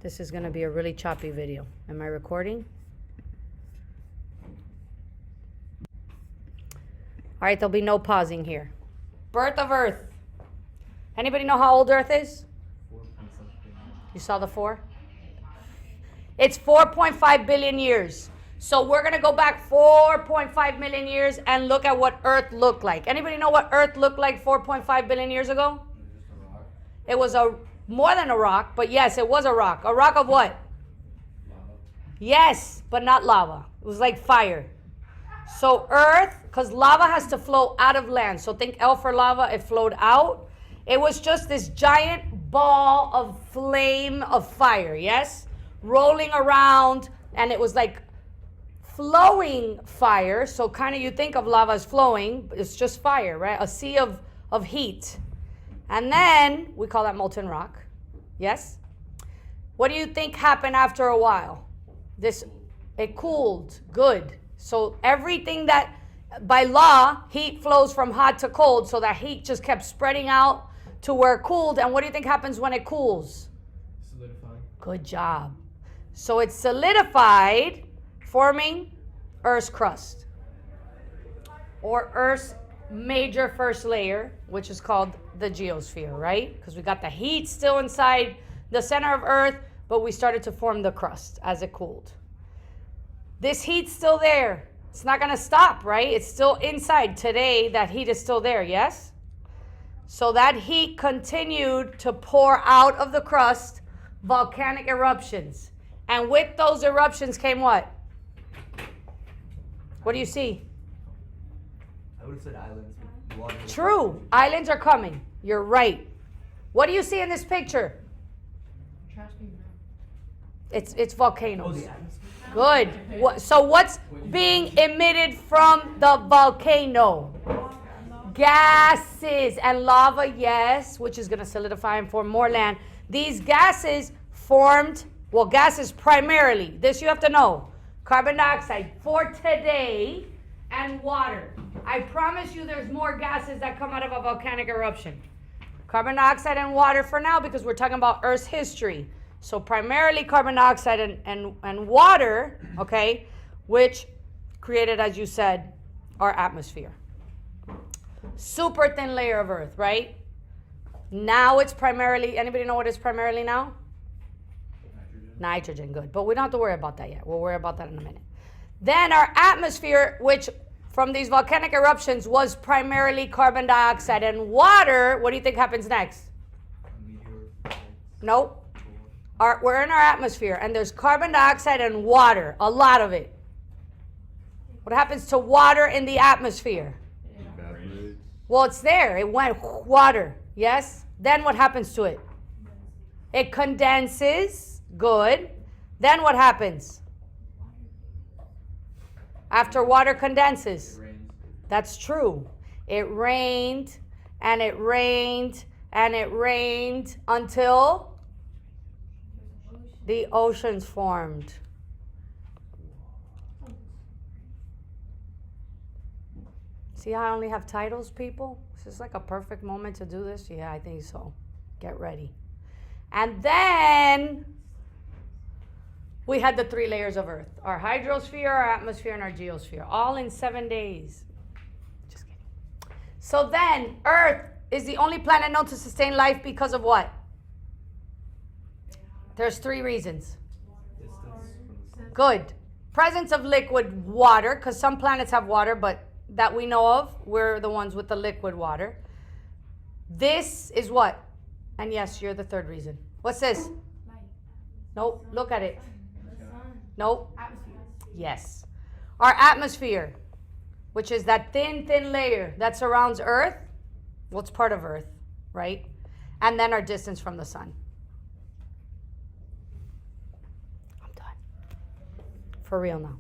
This is going to be a really choppy video. Am I recording? All right, there'll be no pausing here. Birth of Earth. Anybody know how old Earth is? 4 point something. You saw the 4? It's 4.5 billion years. So we're going to go back 4.5 million years and look at what Earth looked like. Anybody know what Earth looked like 4.5 billion years ago? Just a rock. It was more than a rock, but yes, it was a rock. A rock of what? Lava. Yes, but not lava. It was like fire. So Earth, because lava has to flow out of land. So think L for lava, it flowed out. It was just this giant ball of flame of fire, yes? Rolling around, and it was like flowing fire. So kind of you think of lava as flowing, but it's just fire, right? A sea of heat. And then we call that molten rock. Yes? What do you think happened after a while? It cooled. Good. So everything that, by law, heat flows from hot to cold, so that heat just kept spreading out to where it cooled. And what do you think happens when it cools? Solidifying. Good job. So it's solidified, forming Earth's crust, or Earth's major first layer, which is called the geosphere, right? Because we got the heat still inside the center of Earth, but we started to form the crust as it cooled. This heat's still there. It's not going to stop, right? It's still inside. Today, that heat is still there, yes? So that heat continued to pour out of the crust, volcanic eruptions. And with those eruptions came what? What do you see? I would have said islands. With water. True. Islands are coming. You're right. What do you see in this picture? It's volcanoes. Oh, the atmosphere. Good. So what's being emitted from the volcano? Gases and lava, yes, which is going to solidify and form more land. These gases formed, well, gases primarily. This you have to know. Carbon dioxide for today and water. I promise you there's more gases that come out of a volcanic eruption. Carbon dioxide and water for now, because we're talking about Earth's history. So primarily carbon dioxide and water, okay, which created, as you said, our atmosphere. Super thin layer of Earth, right? Now it's primarily, anybody know what it's primarily now? Nitrogen, good. But we don't have to worry about that yet. We'll worry about that in a minute. Then our atmosphere, which from these volcanic eruptions was primarily carbon dioxide and water. What do you think happens next? Nope. We're in our atmosphere, and there's carbon dioxide and water, a lot of it. What happens to water in the atmosphere? Well, it's there. It went water, yes? Then what happens to it? It condenses. Good. Then what happens? After water condenses. That's true. It rained, and it rained, and it rained until the oceans formed. See how I only have titles, people? This is like a perfect moment to do this. Yeah, I think so. Get ready. And then we had the 3 layers of Earth. Our hydrosphere, our atmosphere, and our geosphere. All in 7 days. Just kidding. So then, Earth is the only planet known to sustain life because of what? There's 3 reasons. Good. Presence of liquid water, because some planets have water, but that we know of, we're the ones with the liquid water. This is what? And yes, you're the 3rd reason. What's this? Nope. Look at it. Nope. Yes. Our atmosphere, which is that thin layer that surrounds Earth. Well, it's part of Earth, right? And then our distance from the sun. I'm done. For real now.